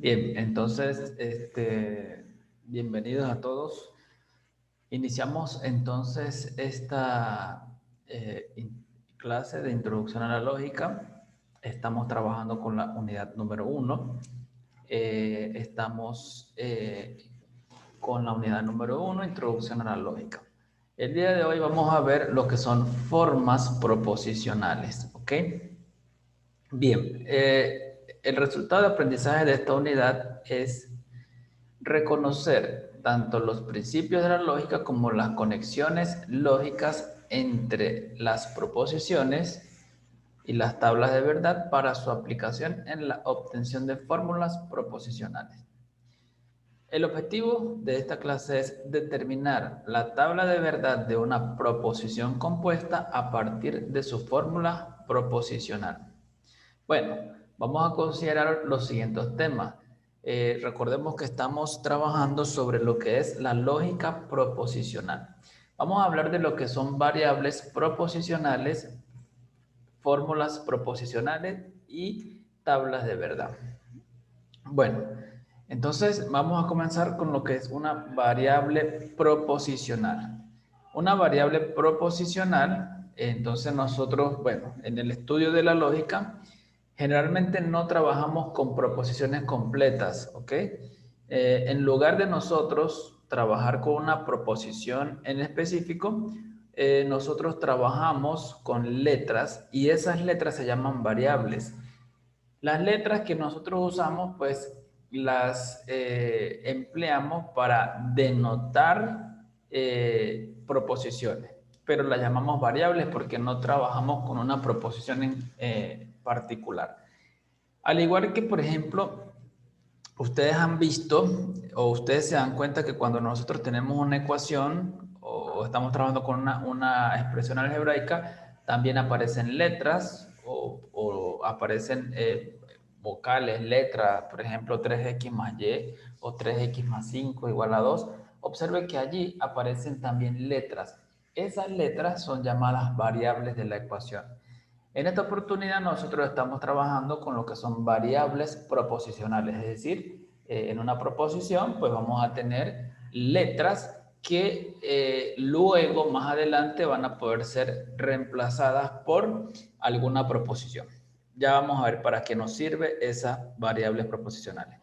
Bien, entonces, bienvenidos a todos. Iniciamos entonces esta clase de introducción a la lógica. Estamos trabajando con la unidad número 1. Estamos con la unidad número 1, introducción a la lógica. El día de hoy vamos a ver lo que son formas proposicionales, ¿ok? Bien, el resultado de aprendizaje de esta unidad es reconocer tanto los principios de la lógica como las conexiones lógicas entre las proposiciones y las tablas de verdad para su aplicación en la obtención de fórmulas proposicionales. El objetivo de esta clase es determinar la tabla de verdad de una proposición compuesta a partir de su fórmula proposicional. Bueno, vamos a considerar los siguientes temas. Recordemos que estamos trabajando sobre lo que es la lógica proposicional. Vamos a hablar de lo que son variables proposicionales, fórmulas proposicionales y tablas de verdad. Bueno, entonces vamos a comenzar con lo que es una variable proposicional. Una variable proposicional, entonces nosotros, bueno, en el estudio de la lógica, generalmente no trabajamos con proposiciones completas, ¿ok? En lugar de nosotros trabajar con una proposición en específico, nosotros trabajamos con letras y esas letras se llaman variables. Las letras que nosotros usamos, pues las empleamos para denotar proposiciones, pero las llamamos variables porque no trabajamos con una proposición en particular. Al igual que, por ejemplo, ustedes han visto o ustedes se dan cuenta que cuando nosotros tenemos una ecuación o estamos trabajando con una expresión algebraica, también aparecen letras o aparecen vocales, letras, por ejemplo, 3x más y o 3x más 5 igual a 2. Observe que allí aparecen también letras. Esas letras son llamadas variables de la ecuación. En esta oportunidad nosotros estamos trabajando con lo que son variables proposicionales, es decir, en una proposición pues vamos a tener letras que luego más adelante van a poder ser reemplazadas por alguna proposición. Ya vamos a ver para qué nos sirve esas variables proposicionales.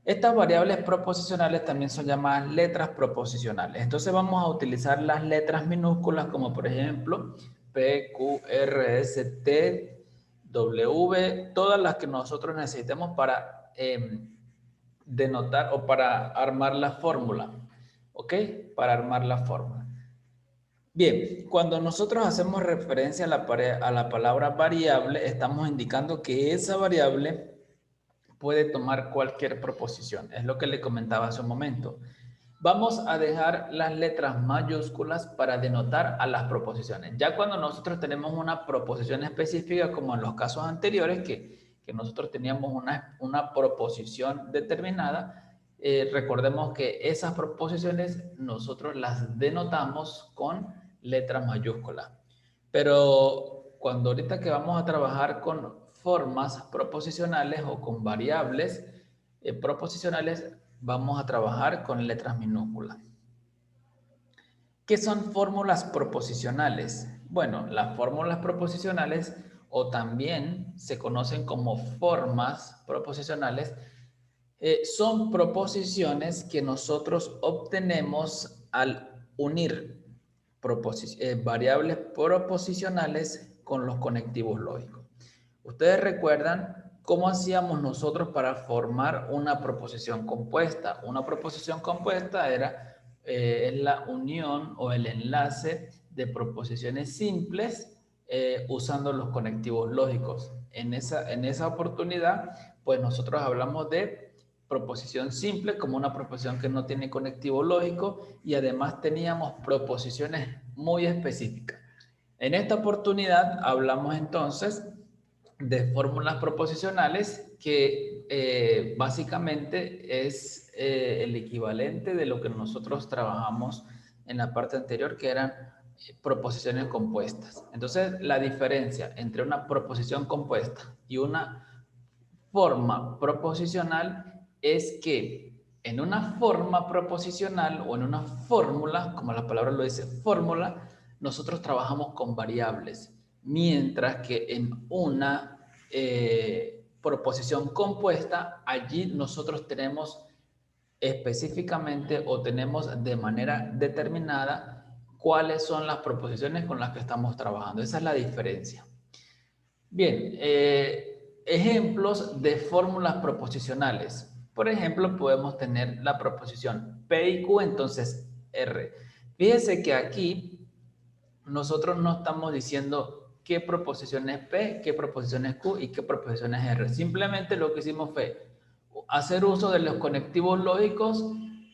Estas variables proposicionales también son llamadas letras proposicionales. Entonces vamos a utilizar las letras minúsculas como por ejemplo P, Q, R, S, T, W, todas las que nosotros necesitemos para denotar o para armar la fórmula. ¿Ok? Para armar la fórmula. Bien, cuando nosotros hacemos referencia a la palabra variable, estamos indicando que esa variable puede tomar cualquier proposición. Es lo que le comentaba hace un momento. Vamos a dejar las letras mayúsculas para denotar a las proposiciones. Ya cuando nosotros tenemos una proposición específica, como en los casos anteriores, que nosotros teníamos una proposición determinada, recordemos que esas proposiciones nosotros las denotamos con letras mayúsculas. Pero cuando ahorita que vamos a trabajar con formas proposicionales o con variables proposicionales, vamos a trabajar con letras minúsculas. ¿Qué son fórmulas proposicionales? Bueno, las fórmulas proposicionales o también se conocen como formas proposicionales son proposiciones que nosotros obtenemos al unir variables proposicionales con los conectivos lógicos. Ustedes recuerdan cómo hacíamos nosotros para formar una proposición compuesta. Una proposición compuesta es la unión o el enlace de proposiciones simples usando los conectivos lógicos. En esa oportunidad, pues nosotros hablamos de proposición simple como una proposición que no tiene conectivo lógico y además teníamos proposiciones muy específicas. En esta oportunidad hablamos entonces de fórmulas proposicionales que básicamente es el equivalente de lo que nosotros trabajamos en la parte anterior, que eran proposiciones compuestas. Entonces, la diferencia entre una proposición compuesta y una forma proposicional es que en una forma proposicional o en una fórmula, como la palabra lo dice, fórmula, nosotros trabajamos con variables, mientras que en una proposición compuesta, allí nosotros tenemos específicamente o tenemos de manera determinada cuáles son las proposiciones con las que estamos trabajando. Esa es la diferencia. Bien, ejemplos de fórmulas proposicionales. Por ejemplo, podemos tener la proposición P y Q, entonces R. Fíjense que aquí nosotros no estamos diciendo qué proposición es P, qué proposición es Q y qué proposición es R. Simplemente lo que hicimos fue hacer uso de los conectivos lógicos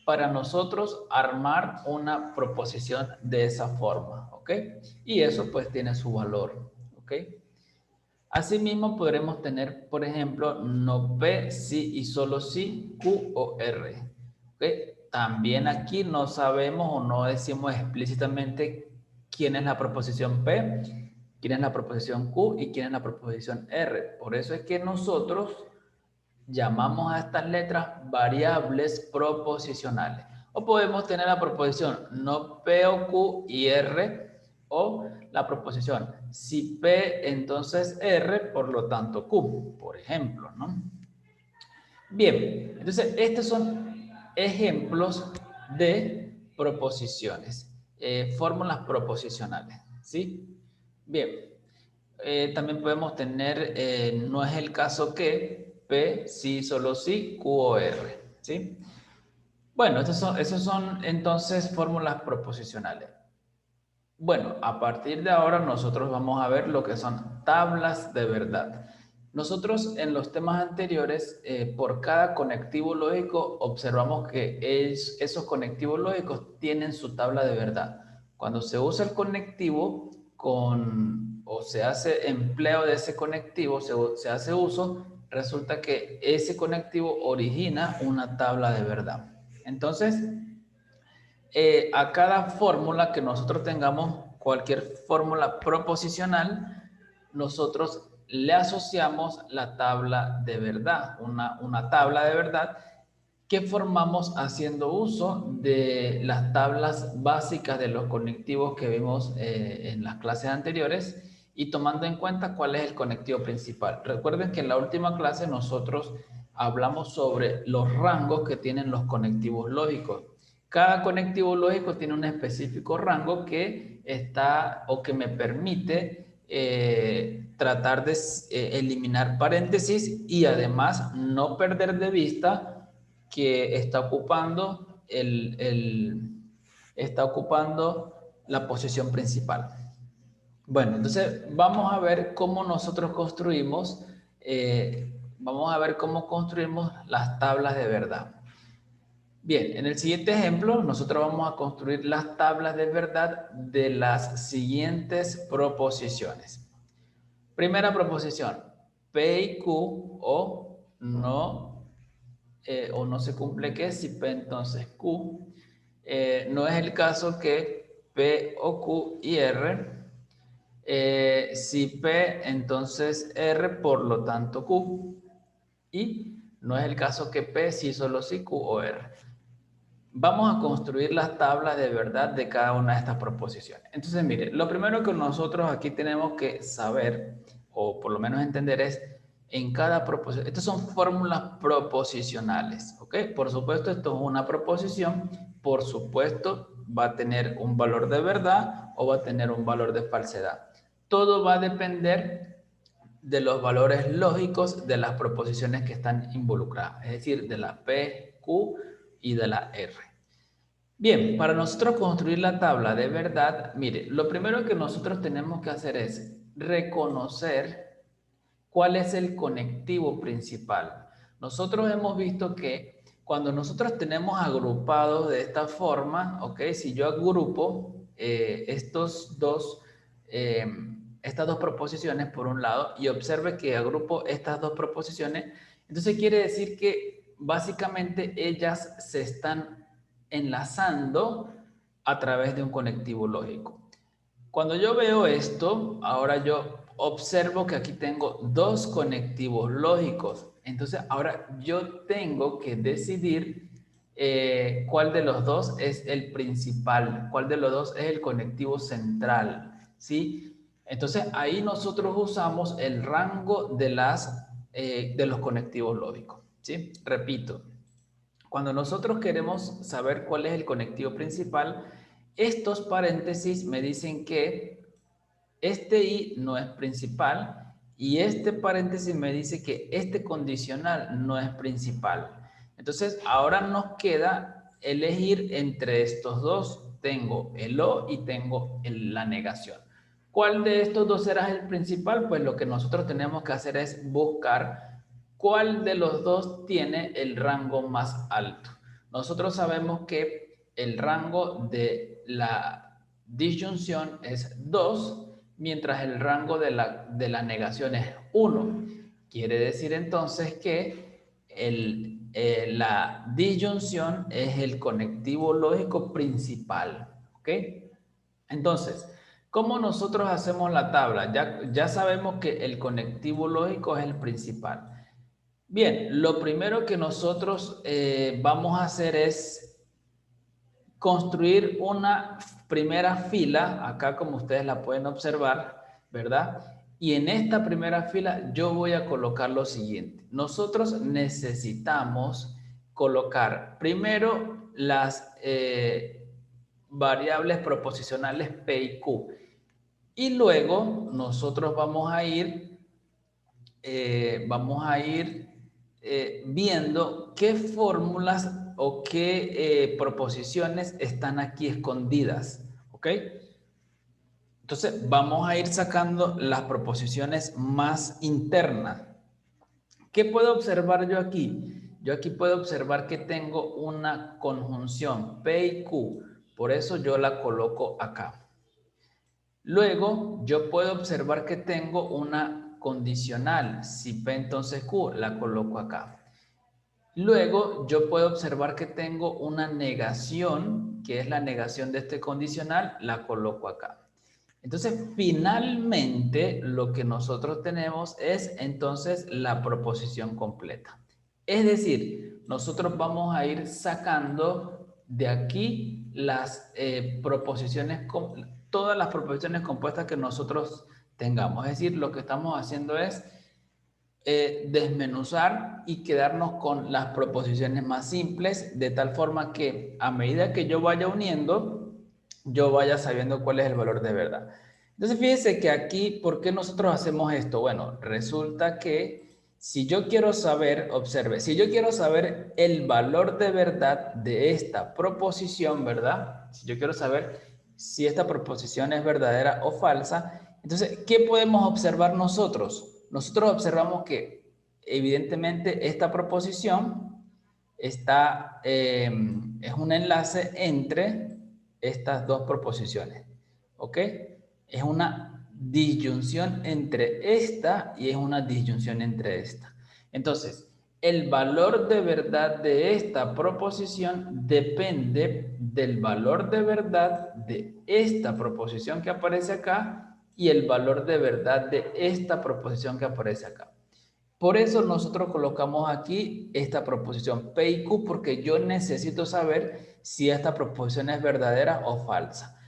para nosotros armar una proposición de esa forma, ¿ok? Y eso pues tiene su valor, ¿ok? Asimismo, podremos tener, por ejemplo, no P, sí y solo sí, Q o R. ¿Okay? También aquí no sabemos o no decimos explícitamente quién es la proposición P, quién es la proposición Q y quién es la proposición R. Por eso es que nosotros llamamos a estas letras variables proposicionales. O podemos tener la proposición no P o Q y R, o la proposición si P, entonces R, por lo tanto Q, por ejemplo, ¿no? Bien, entonces estos son ejemplos de proposiciones, fórmulas proposicionales, ¿sí? Bien, también podemos tener, no es el caso que, P, sí, solo sí, Q o R, ¿sí? Bueno, esos son entonces fórmulas proposicionales. Bueno, a partir de ahora nosotros vamos a ver lo que son tablas de verdad. Nosotros en los temas anteriores, por cada conectivo lógico, observamos que esos conectivos lógicos tienen su tabla de verdad. Cuando se usa el conectivo o se hace empleo de ese conectivo, se hace uso, resulta que ese conectivo origina una tabla de verdad. Entonces, a cada fórmula que nosotros tengamos, cualquier fórmula proposicional, nosotros le asociamos la tabla de verdad, una tabla de verdad que formamos haciendo uso de las tablas básicas de los conectivos que vimos en las clases anteriores y tomando en cuenta cuál es el conectivo principal. Recuerden que en la última clase nosotros hablamos sobre los rangos que tienen los conectivos lógicos. Cada conectivo lógico tiene un específico rango que está o que me permite tratar de eliminar paréntesis y además no perder de vista que está ocupando la posición principal. Bueno, entonces vamos a ver cómo nosotros vamos a ver cómo construimos las tablas de verdad. Bien, en el siguiente ejemplo, nosotros vamos a construir las tablas de verdad de las siguientes proposiciones. Primera proposición, P y Q o no se cumple que si P entonces Q. No es el caso que P o Q y R. Si P entonces R, por lo tanto Q. Y no es el caso que P si solo si Q o R. Vamos a construir las tablas de verdad de cada una de estas proposiciones. Entonces, mire, lo primero que nosotros aquí tenemos que saber, o por lo menos entender, es en cada proposición. Estas son fórmulas proposicionales, ¿ok? Por supuesto, esto es una proposición. Por supuesto, va a tener un valor de verdad o va a tener un valor de falsedad. Todo va a depender de los valores lógicos de las proposiciones que están involucradas, es decir, de la P, Q y de la R. Bien, para nosotros construir la tabla de verdad, mire, lo primero que nosotros tenemos que hacer es reconocer cuál es el conectivo principal. Nosotros hemos visto que cuando nosotros tenemos agrupados de esta forma, ¿ok? Si yo agrupo estas dos proposiciones por un lado y observe que agrupo estas dos proposiciones, entonces quiere decir que básicamente ellas se están enlazando a través de un conectivo lógico. Cuando yo veo esto, ahora yo observo que aquí tengo dos conectivos lógicos. Entonces, ahora yo tengo que decidir cuál de los dos es el principal, cuál de los dos es el conectivo central, ¿sí? Entonces, ahí nosotros usamos el rango de los conectivos lógicos, ¿sí? Repito, cuando nosotros queremos saber cuál es el conectivo principal, estos paréntesis me dicen que este i no es principal y este paréntesis me dice que este condicional no es principal. Entonces, ahora nos queda elegir entre estos dos. Tengo el o y tengo la negación. ¿Cuál de estos dos será el principal? Pues lo que nosotros tenemos que hacer es buscar cuál de los dos tiene el rango más alto. Nosotros sabemos que el rango de la disyunción es 2, mientras el rango de la negación es 1. Quiere decir entonces que la disyunción es el conectivo lógico principal. ¿Ok? Entonces, ¿cómo nosotros hacemos la tabla? Ya sabemos que el conectivo lógico es el principal. Bien, lo primero que nosotros vamos a hacer es construir una primera fila, acá como ustedes la pueden observar, ¿verdad? Y en esta primera fila yo voy a colocar lo siguiente. Nosotros necesitamos colocar primero las variables proposicionales P y Q. Y luego nosotros vamos a ir viendo qué fórmulas o qué proposiciones están aquí escondidas, ¿ok? Entonces vamos a ir sacando las proposiciones más internas. ¿Qué puedo observar yo aquí? Yo aquí puedo observar que tengo una conjunción P y Q, por eso yo la coloco acá. Luego, yo puedo observar que tengo una condicional. Si P, entonces Q, la coloco acá. Luego, yo puedo observar que tengo una negación, que es la negación de este condicional, la coloco acá. Entonces, finalmente, lo que nosotros tenemos es entonces la proposición completa. Es decir, nosotros vamos a ir sacando de aquí las proposiciones, todas las proposiciones compuestas que nosotros tengamos. Es decir, lo que estamos haciendo es desmenuzar y quedarnos con las proposiciones más simples, de tal forma que a medida que yo vaya uniendo, yo vaya sabiendo cuál es el valor de verdad. Entonces, fíjense que aquí, ¿por qué nosotros hacemos esto? Bueno, resulta que si yo quiero saber, observe, si yo quiero saber el valor de verdad de esta proposición, ¿verdad? Si yo quiero saber si esta proposición es verdadera o falsa, entonces, ¿qué podemos observar nosotros? Nosotros observamos que evidentemente esta proposición está, es un enlace entre estas dos proposiciones, ¿ok? Es una disyunción entre esta y es una disyunción entre esta. Entonces, el valor de verdad de esta proposición depende del valor de verdad de esta proposición que aparece acá y el valor de verdad de esta proposición que aparece acá. Por eso nosotros colocamos aquí esta proposición P y Q, porque yo necesito saber si esta proposición es verdadera o falsa.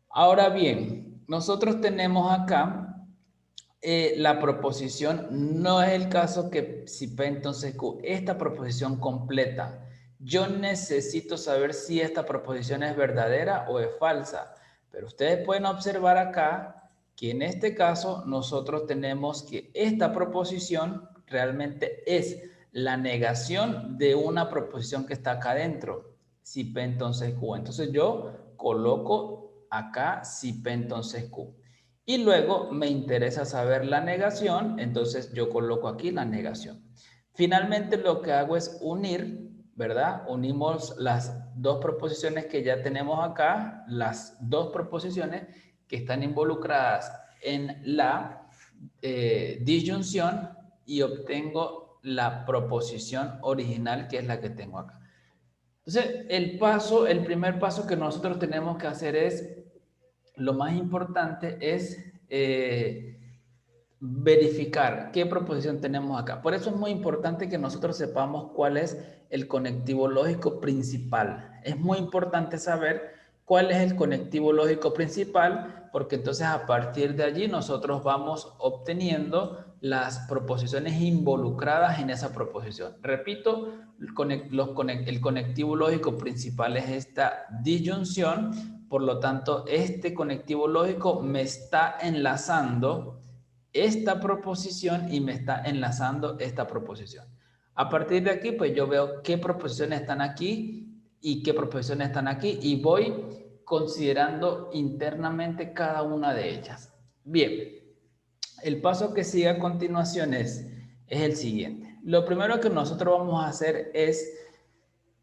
Ahora bien, nosotros tenemos acá la proposición, no es el caso que si P entonces Q, esta proposición completa. Yo necesito saber si esta proposición es verdadera o es falsa. Pero ustedes pueden observar acá que en este caso nosotros tenemos que esta proposición realmente es la negación de una proposición que está acá adentro. Si P entonces Q. Entonces yo coloco acá si P entonces Q. Y luego me interesa saber la negación, entonces yo coloco aquí la negación. Finalmente lo que hago es unir, ¿verdad? Unimos las dos proposiciones que ya tenemos acá, las dos proposiciones que están involucradas en la disyunción y obtengo la proposición original que es la que tengo acá. Entonces, el primer paso que nosotros tenemos que hacer es, lo más importante es verificar qué proposición tenemos acá. Por eso es muy importante que nosotros sepamos cuál es el conectivo lógico principal. Es muy importante saber cuál es el conectivo lógico principal, porque entonces a partir de allí nosotros vamos obteniendo las proposiciones involucradas en esa proposición. Repito, el conectivo lógico principal es esta disyunción, por lo tanto, este conectivo lógico me está enlazando esta proposición y me está enlazando esta proposición. A partir de aquí, pues yo veo qué proposiciones están aquí y qué proposiciones están aquí y voy considerando internamente cada una de ellas. Bien, el paso que sigue a continuación es el siguiente. Lo primero que nosotros vamos a hacer es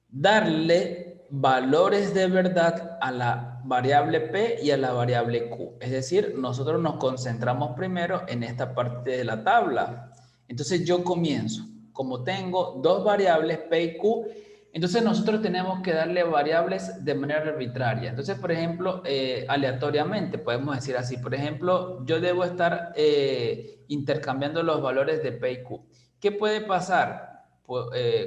darle valores de verdad a la variable P y a la variable Q. Es decir, nosotros nos concentramos primero en esta parte de la tabla. Entonces yo comienzo. Como tengo dos variables P y Q, entonces nosotros tenemos que darle variables de manera arbitraria. Entonces, por ejemplo, aleatoriamente, podemos decir así. Por ejemplo, yo debo estar intercambiando los valores de P y Q. ¿Qué puede pasar?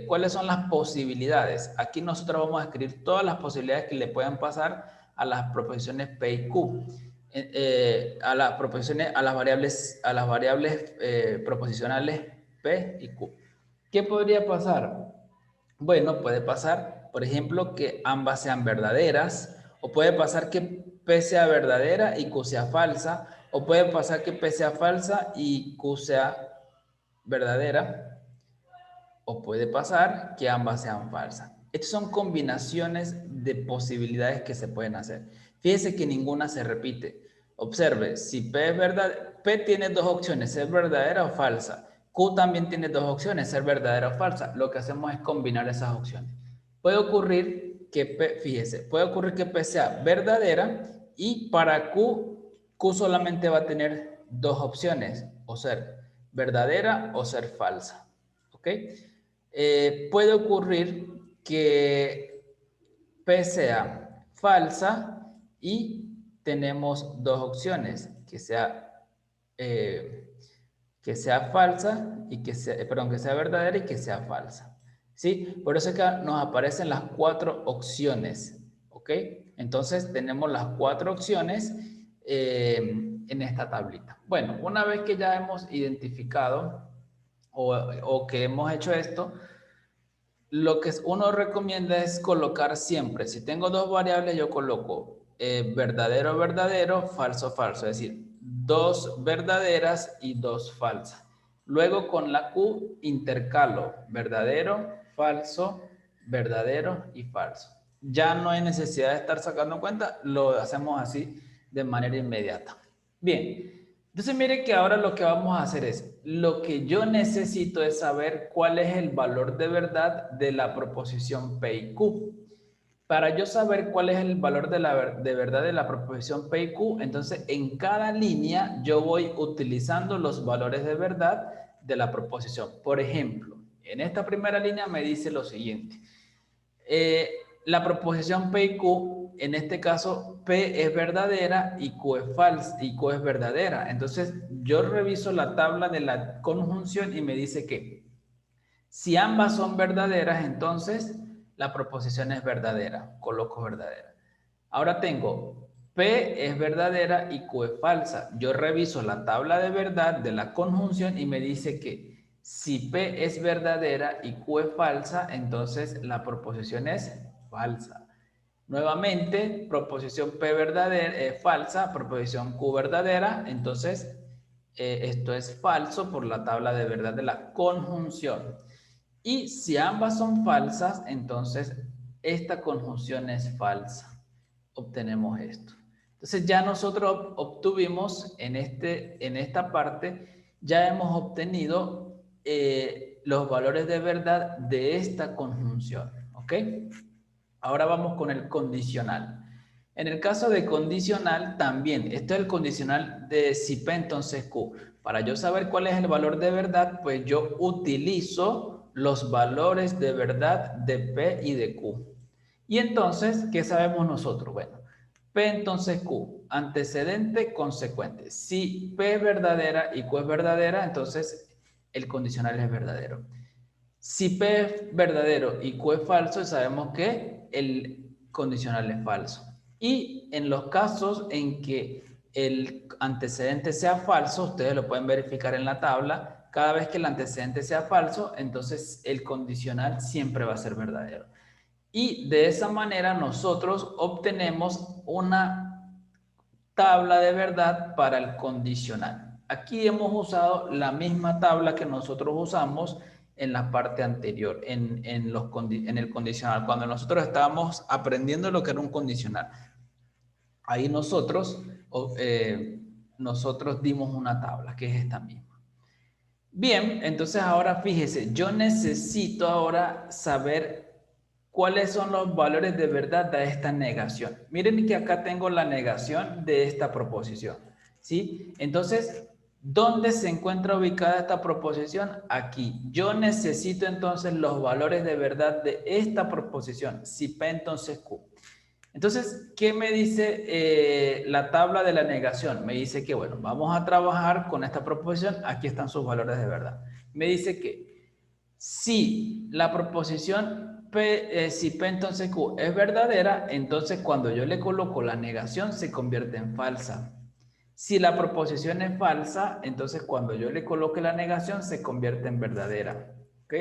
¿Cuáles son las posibilidades? Aquí nosotros vamos a escribir todas las posibilidades que le puedan pasar a las proposiciones P y Q, a las proposiciones, a las variables proposicionales P y Q. ¿Qué podría pasar? Bueno, puede pasar, por ejemplo, que ambas sean verdaderas, o puede pasar que P sea verdadera y Q sea falsa, o puede pasar que P sea falsa y Q sea verdadera, o puede pasar que ambas sean falsas. Estas son combinaciones de posibilidades que se pueden hacer. Fíjese que ninguna se repite. Observe, si P es verdad, P tiene dos opciones, ser verdadera o falsa. Q también tiene dos opciones, ser verdadera o falsa. Lo que hacemos es combinar esas opciones. Puede ocurrir que P, fíjese, puede ocurrir que P sea verdadera y para Q solamente va a tener dos opciones, o ser verdadera o ser falsa. ¿Ok? Puede ocurrir que P sea falsa y tenemos dos opciones, que sea falsa y que sea, perdón, que sea verdadera y que sea falsa. ¿Sí? Por eso es que nos aparecen las cuatro opciones. ¿Ok? Entonces tenemos las cuatro opciones en esta tablita. Bueno, una vez que ya hemos identificado o que hemos hecho esto, lo que uno recomienda es colocar siempre, si tengo dos variables, yo coloco verdadero, verdadero, falso, falso, es decir, dos verdaderas y dos falsas. Luego con la Q intercalo verdadero, falso, verdadero y falso. Ya no hay necesidad de estar sacando cuenta, lo hacemos así de manera inmediata. Bien. Entonces mire que ahora lo que vamos a hacer es, lo que yo necesito es saber cuál es el valor de verdad de la proposición P y Q. Para yo saber cuál es el valor de verdad de la proposición P y Q, entonces en cada línea yo voy utilizando los valores de verdad de la proposición. Por ejemplo, en esta primera línea me dice lo siguiente. La proposición P y Q, en este caso, P es verdadera y Q es falsa y Q es verdadera. Entonces, yo reviso la tabla de la conjunción y me dice que si ambas son verdaderas, entonces la proposición es verdadera. Coloco verdadera. Ahora tengo P es verdadera y Q es falsa. Yo reviso la tabla de verdad de la conjunción y me dice que si P es verdadera y Q es falsa, entonces la proposición es falsa. Nuevamente, proposición P verdadera, falsa, proposición Q verdadera, entonces esto es falso por la tabla de verdad de la conjunción. Y si ambas son falsas, entonces esta conjunción es falsa. Obtenemos esto. Entonces ya nosotros obtuvimos en esta parte, ya hemos obtenido los valores de verdad de esta conjunción. ¿Ok? Ahora vamos con el condicional. En el caso de condicional también, esto es el condicional de si P entonces Q. Para yo saber cuál es el valor de verdad, pues yo utilizo los valores de verdad de P y de Q. Y entonces, ¿qué sabemos nosotros? Bueno, P entonces Q. antecedente, consecuente. Si P es verdadera y Q es verdadera, entonces el condicional es verdadero. Si P es verdadero y Q es falso, sabemos que el condicional es falso. Y en los casos en que el antecedente sea falso, ustedes lo pueden verificar en la tabla, cada vez que el antecedente sea falso, entonces el condicional siempre va a ser verdadero. Y de esa manera nosotros obtenemos una tabla de verdad para el condicional. Aquí hemos usado la misma tabla que nosotros usamos en la parte anterior, en el condicional, cuando nosotros estábamos aprendiendo lo que era un condicional. Ahí nosotros dimos una tabla, que es esta misma. Bien, entonces ahora fíjese, yo necesito ahora saber cuáles son los valores de verdad de esta negación. Miren que acá tengo la negación de esta proposición, ¿sí? Entonces, ¿dónde se encuentra ubicada esta proposición? Aquí. Yo necesito entonces los valores de verdad de esta proposición. Si P, entonces Q. Entonces, ¿qué me dice la tabla de la negación? Me dice que, bueno, vamos a trabajar con esta proposición. Aquí están sus valores de verdad. Me dice que si la proposición P, si P entonces Q es verdadera, entonces cuando yo le coloco la negación se convierte en falsa. Si la proposición es falsa, entonces cuando yo le coloque la negación se convierte en verdadera. ¿Ok?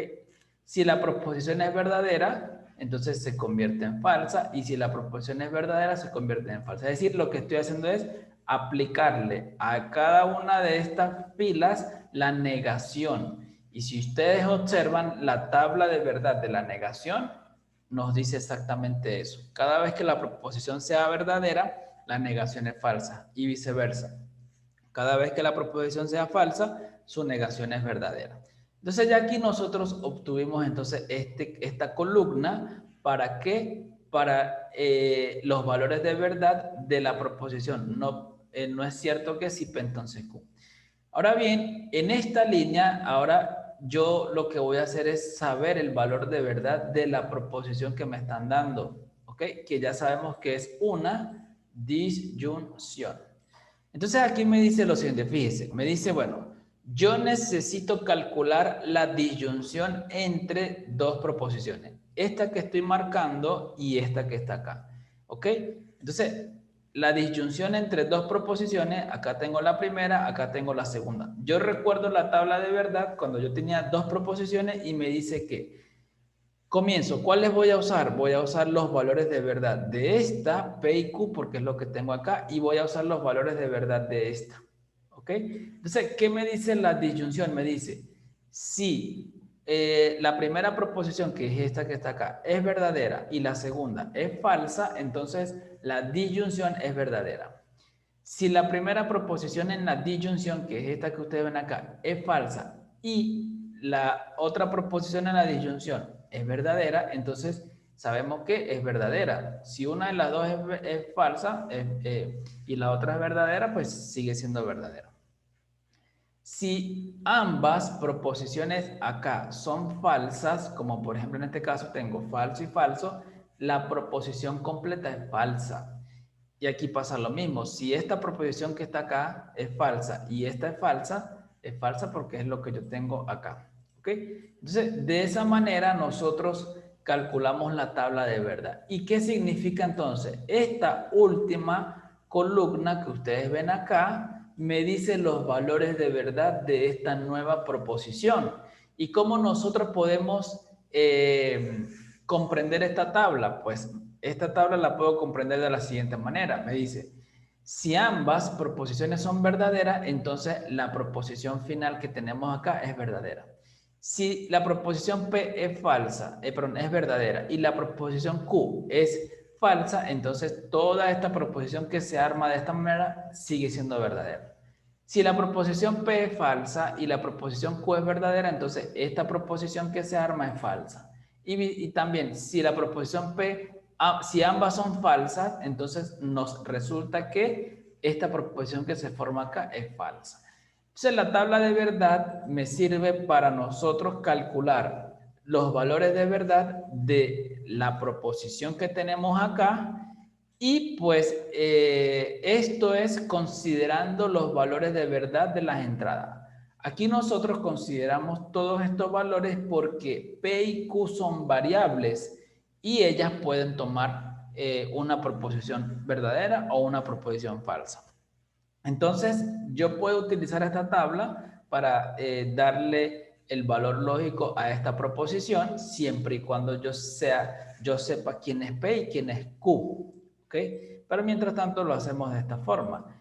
Si la proposición es verdadera, entonces se convierte en falsa, y si la proposición es verdadera, se convierte en falsa. Es decir, lo que estoy haciendo es aplicarle a cada una de estas filas la negación. Y si ustedes observan la tabla de verdad de la negación, nos dice exactamente eso. Cada vez que la proposición sea verdadera, la negación es falsa, y viceversa. Cada vez que la proposición sea falsa, su negación es verdadera. Entonces ya aquí nosotros obtuvimos entonces esta columna. ¿Para qué? Para los valores de verdad de la proposición. No es cierto que si P entonces Q. Ahora bien, en esta línea, ahora yo lo que voy a hacer es saber el valor de verdad de la proposición que me están dando. ¿Ok? Que ya sabemos que es una disyunción. Entonces aquí me dice lo siguiente, fíjese, me dice, bueno, yo necesito calcular la disyunción entre dos proposiciones, esta que estoy marcando y esta que está acá, ¿ok? Entonces, la disyunción entre dos proposiciones, acá tengo la primera, acá tengo la segunda. Yo recuerdo la tabla de verdad cuando yo tenía dos proposiciones y me dice que comienzo, ¿cuáles voy a usar? Voy a usar los valores de verdad de esta, P y Q, porque es lo que tengo acá, y voy a usar los valores de verdad de esta. ¿Ok? Entonces, ¿qué me dice la disyunción? Me dice, si la primera proposición, que es esta que está acá, es verdadera y la segunda es falsa, entonces la disyunción es verdadera. Si la primera proposición en la disyunción, que es esta que ustedes ven acá, es falsa y la otra proposición en la disyunción es verdadera, entonces sabemos que es verdadera. Si una de las dos es falsa y la otra es verdadera, pues sigue siendo verdadera. Si ambas proposiciones acá son falsas, como por ejemplo en este caso tengo falso y falso, la proposición completa es falsa. Y aquí pasa lo mismo. Si esta proposición que está acá es falsa y esta es falsa porque es lo que yo tengo acá. ¿Ok? Entonces, de esa manera nosotros calculamos la tabla de verdad. ¿Y qué significa entonces? Esta última columna que ustedes ven acá me dice los valores de verdad de esta nueva proposición. ¿Y cómo nosotros podemos comprender esta tabla? Pues esta tabla la puedo comprender de la siguiente manera. Me dice, si ambas proposiciones son verdaderas, entonces la proposición final que tenemos acá es verdadera. Si la proposición P es falsa, es verdadera, y la proposición Q es falsa, entonces toda esta proposición que se arma de esta manera sigue siendo verdadera. Si la proposición P es falsa y la proposición Q es verdadera, entonces esta proposición que se arma es falsa. Y también, si la proposición P, si ambas son falsas, entonces nos resulta que esta proposición que se forma acá es falsa. Entonces, la tabla de verdad me sirve para nosotros calcular los valores de verdad de la proposición que tenemos acá Y pues esto es considerando los valores de verdad de las entradas. Aquí nosotros consideramos todos estos valores porque P y Q son variables y ellas pueden tomar una proposición verdadera o una proposición falsa. Entonces, yo puedo utilizar esta tabla para darle el valor lógico a esta proposición siempre y cuando yo sepa quién es P y quién es Q. ¿Ok? Pero mientras tanto lo hacemos de esta forma.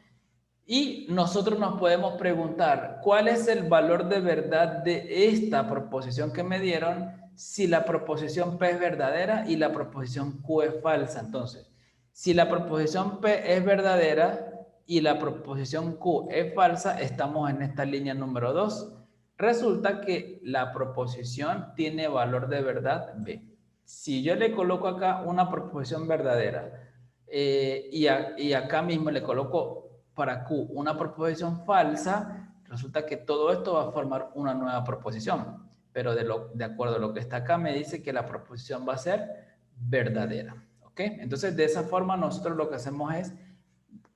Y nosotros nos podemos preguntar, ¿cuál es el valor de verdad de esta proposición que me dieron si la proposición P es verdadera y la proposición Q es falsa? Entonces, si la proposición P es verdadera y la proposición Q es falsa, estamos en esta línea número 2. Resulta que la proposición tiene valor de verdad B. Si yo le coloco acá una proposición verdadera y acá mismo le coloco para Q una proposición falsa, resulta que todo esto va a formar una nueva proposición. Pero de acuerdo a lo que está acá, me dice que la proposición va a ser verdadera. ¿Ok? Entonces, de esa forma, nosotros lo que hacemos es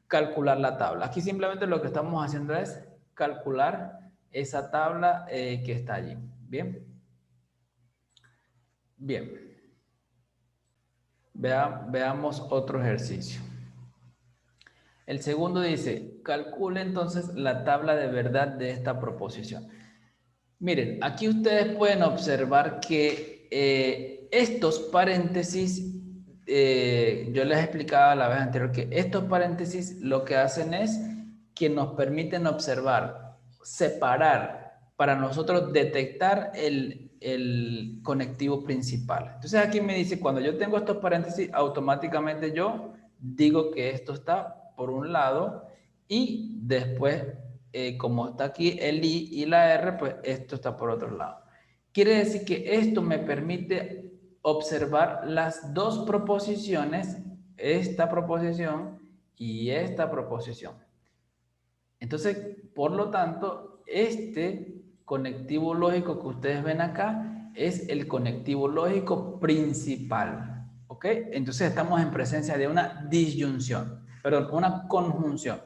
calcular la tabla. Aquí simplemente lo que estamos haciendo es calcular esa tabla que está allí. Bien. Bien. Veamos otro ejercicio. El segundo dice, calcule entonces la tabla de verdad de esta proposición. Miren, aquí ustedes pueden observar que estos paréntesis, yo les explicaba la vez anterior que estos paréntesis lo que hacen es que nos permiten observar, separar, para nosotros detectar el conectivo principal. Entonces aquí me dice, cuando yo tengo estos paréntesis, automáticamente yo digo que esto está por un lado y después como está aquí el I y la R, pues esto está por otro lado. Quiere decir que esto me permite observar las dos proposiciones, esta proposición y esta proposición. Entonces, por lo tanto, este conectivo lógico que ustedes ven acá es el conectivo lógico principal. ¿Ok? Entonces estamos en presencia de una disyunción, perdón, una conjunción.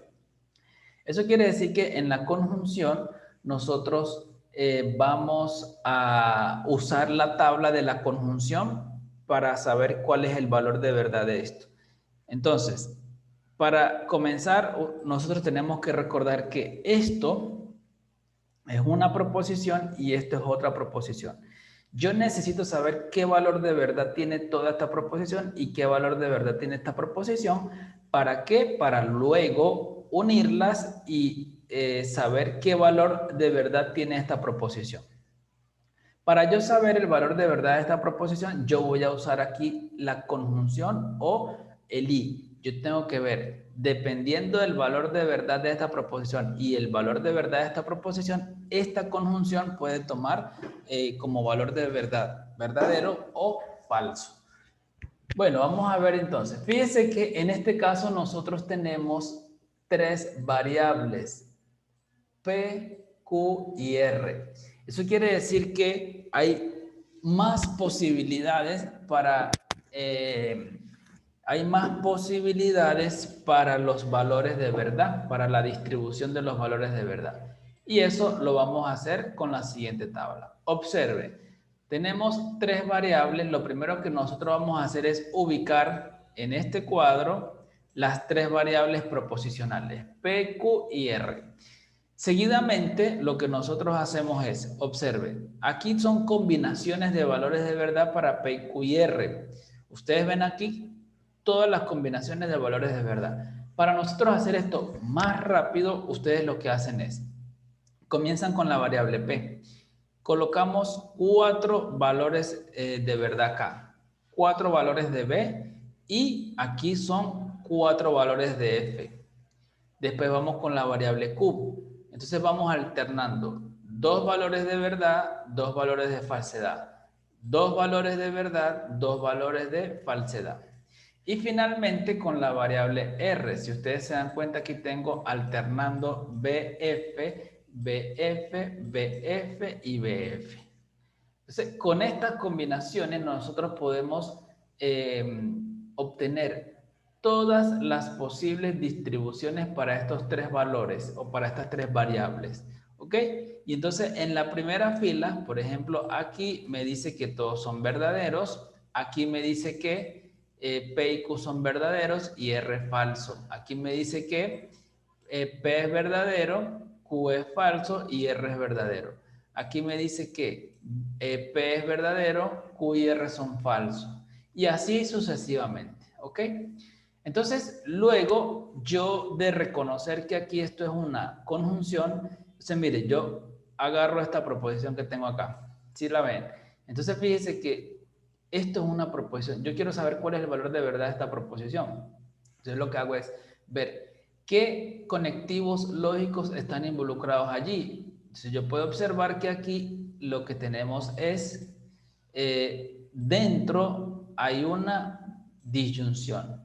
Eso quiere decir que en la conjunción nosotros vamos a usar la tabla de la conjunción para saber cuál es el valor de verdad de esto. Entonces, para comenzar, nosotros tenemos que recordar que esto es una proposición y esto es otra proposición. Yo necesito saber qué valor de verdad tiene toda esta proposición y qué valor de verdad tiene esta proposición. ¿Para qué? Para luego unirlas y saber qué valor de verdad tiene esta proposición. Para yo saber el valor de verdad de esta proposición, yo voy a usar aquí la conjunción o el i. Yo tengo que ver, dependiendo del valor de verdad de esta proposición y el valor de verdad de esta proposición, esta conjunción puede tomar como valor de verdad, verdadero o falso. Bueno, vamos a ver entonces. Fíjense que en este caso nosotros tenemos tres variables. P, Q y R. Eso quiere decir que hay más posibilidades para los valores de verdad, para la distribución de los valores de verdad. Y eso lo vamos a hacer con la siguiente tabla. Observe, tenemos tres variables. Lo primero que nosotros vamos a hacer es ubicar en este cuadro las tres variables proposicionales, P, Q y R. Seguidamente, lo que nosotros hacemos es, observe, aquí son combinaciones de valores de verdad para P, Q y R. Ustedes ven aquí todas las combinaciones de valores de verdad. Para nosotros hacer esto más rápido, ustedes lo que hacen es, comienzan con la variable P. Colocamos cuatro valores de verdad acá, cuatro valores de B y aquí son cuatro valores de F. Después vamos con la variable Q. Entonces vamos alternando dos valores de verdad, dos valores de falsedad. Dos valores de verdad, dos valores de falsedad. Y finalmente con la variable R. Si ustedes se dan cuenta, aquí tengo alternando BF, BF, BF y BF. Entonces, con estas combinaciones nosotros podemos obtener todas las posibles distribuciones para estos tres valores o para estas tres variables. ¿Ok? Y entonces en la primera fila, por ejemplo, aquí me dice que todos son verdaderos. Aquí me dice que P y Q son verdaderos y R es falso. Aquí me dice que P es verdadero, Q es falso y R es verdadero. Aquí me dice que P es verdadero, Q y R son falsos. Y así sucesivamente. ¿Ok? Entonces, luego yo de reconocer que aquí esto es una conjunción, entonces mire, yo agarro esta proposición que tengo acá. ¿Sí la ven? Entonces fíjese que esto es una proposición. Yo quiero saber cuál es el valor de verdad de esta proposición. Entonces lo que hago es ver qué conectivos lógicos están involucrados allí. Entonces yo puedo observar que aquí lo que tenemos es dentro hay una disyunción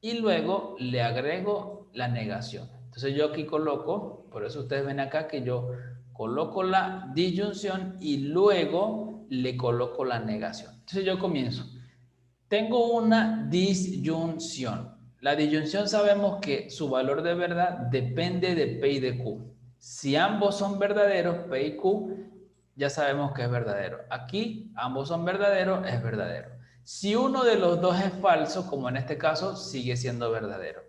y luego le agrego la negación. Entonces yo aquí coloco, por eso ustedes ven acá que yo coloco la disyunción y luego le coloco la negación. Entonces yo comienzo. Tengo una disyunción. La disyunción sabemos que su valor de verdad depende de P y de Q. Si ambos son verdaderos, P y Q, ya sabemos que es verdadero. Aquí ambos son verdaderos, es verdadero. Si uno de los dos es falso, como en este caso, sigue siendo verdadero.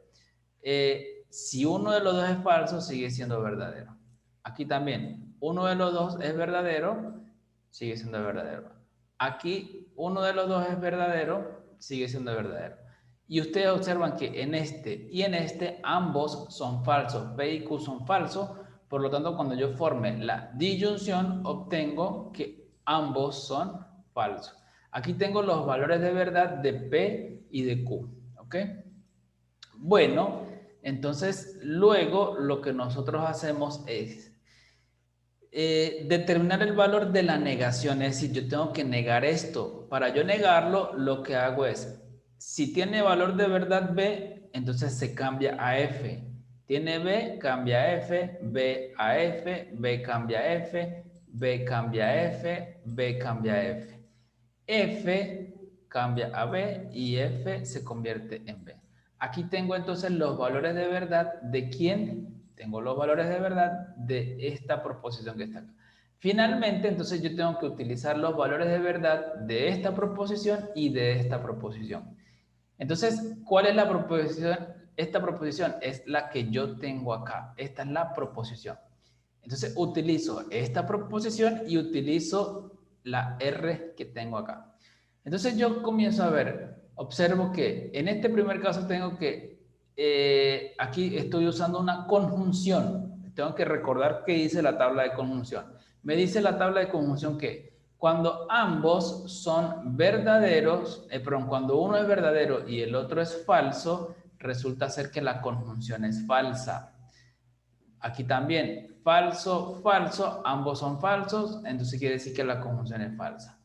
Si uno de los dos es falso, sigue siendo verdadero. Aquí también, uno de los dos es verdadero, sigue siendo verdadero. Aquí, uno de los dos es verdadero, sigue siendo verdadero. Y ustedes observan que en este y en este ambos son falsos. P y Q son falsos. Por lo tanto, cuando yo forme la disyunción, obtengo que ambos son falsos. Aquí tengo los valores de verdad de P y de Q. ¿Ok? Bueno, entonces luego lo que nosotros hacemos es determinar el valor de la negación, es decir, yo tengo que negar esto. Para yo negarlo, lo que hago es, si tiene valor de verdad B, entonces se cambia a F. Tiene B, cambia a F, B a F, B cambia a F, B cambia a F, B cambia a F. F cambia a B y F se convierte en B. Aquí tengo entonces los valores de verdad de quién. Tengo los valores de verdad de esta proposición que está acá. Finalmente, entonces yo tengo que utilizar los valores de verdad de esta proposición y de esta proposición. Entonces, ¿cuál es la proposición? Esta proposición es la que yo tengo acá. Esta es la proposición. Entonces, utilizo esta proposición y utilizo la R que tengo acá. Entonces, yo comienzo a ver, observo que en este primer caso tengo que, aquí estoy usando una conjunción. Tengo que recordar qué dice la tabla de conjunción. Me dice la tabla de conjunción que cuando ambos son verdaderos, perdón, cuando uno es verdadero y el otro es falso, resulta ser que la conjunción es falsa. Aquí también, falso, falso, ambos son falsos, entonces quiere decir que la conjunción es falsa.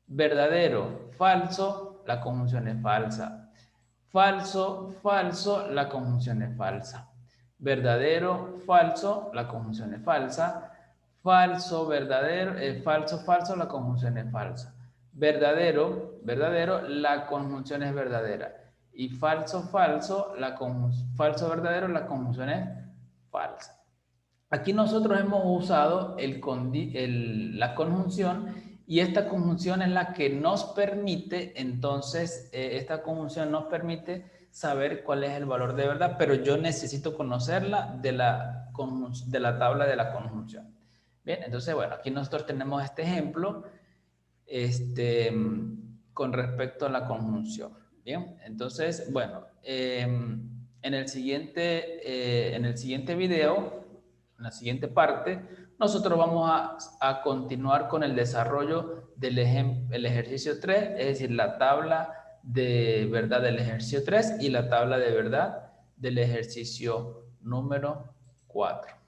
Verdadero, falso, la conjunción es falsa. Falso, falso, la conjunción es falsa. Verdadero, falso, la conjunción es falsa. Falso, verdadero, falso, falso, la conjunción es falsa. Verdadero, verdadero, la conjunción es verdadera. Y falso, falso, falso, verdadero, la conjunción es falsa. Aquí nosotros hemos usado la conjunción y esta conjunción es la que nos permite, entonces, esta conjunción nos permite saber cuál es el valor de verdad, pero yo necesito conocerla de la tabla de la conjunción. Bien, entonces, bueno, aquí nosotros tenemos este ejemplo con respecto a la conjunción. Bien, entonces, bueno, en el siguiente video, en la siguiente parte, nosotros vamos a continuar con el desarrollo del ejercicio 3, es decir, la tabla de verdad del ejercicio 3 y la tabla de verdad del ejercicio número 4.